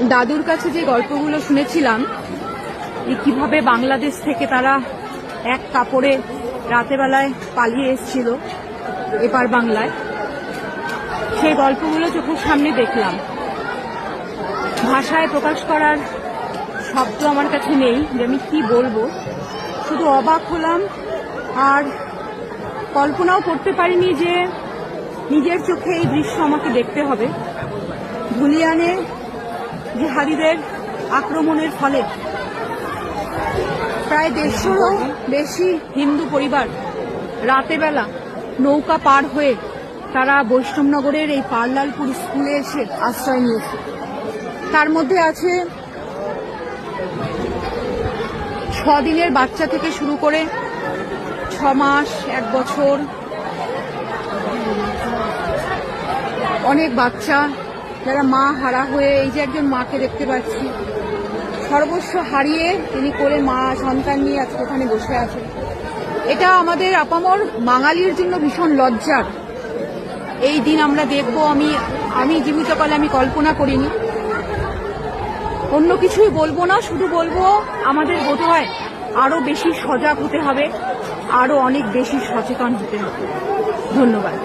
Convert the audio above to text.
দাদুর কাছে যে গল্পগুলো শুনেছিলাম কিভাবে বাংলাদেশ থেকে তারা এক কাপড়ে রাতেবেলায় পালিয়ে এসেছিল এপার বাংলায়, সেই গল্পগুলো চোখের সামনে দেখলাম। ভাষায় প্রকাশ করার শব্দ আমার কাছে নেই যে আমি কি বলবো, শুধু অবাক হলাম। আর কল্পনাও করতে পারিনি যে নিজের চোখে এই দৃশ্য আমাকে দেখতে হবে। ধুলিয়ানে জিহাদিদের আক্রমণের ফলে প্রায় 150-রও বেশি হিন্দু পরিবার রাতেবেলা নৌকা পার হয়ে তারা বৈষ্ণবনগরের এই পারলালপুর স্কুলে এসে আশ্রয় নিয়েছে। তার মধ্যে আছে 6 দিনের বাচ্চা থেকে শুরু করে 6 মাস, 1 বছর, অনেক বাচ্চা যারা মা হারা হয়ে, এই যে একজন মাকে দেখতে পাচ্ছি, সর্বস্ব হারিয়ে তিনি কোলে মা সন্তান নিয়ে আজকে ওখানে বসে আছেন। এটা আমাদের আপামর বাঙালির জন্য ভীষণ লজ্জার। এই দিন আমরা দেখব, আমি জীবিত কালে আমি কল্পনা করিনি। অন্য কিছুই বলবো না, শুধু বলবো আমাদের বোধহয় আরো বেশি সজাগ হতে হবে, আরো অনেক বেশি সচেতন হতে হবে। ধন্যবাদ।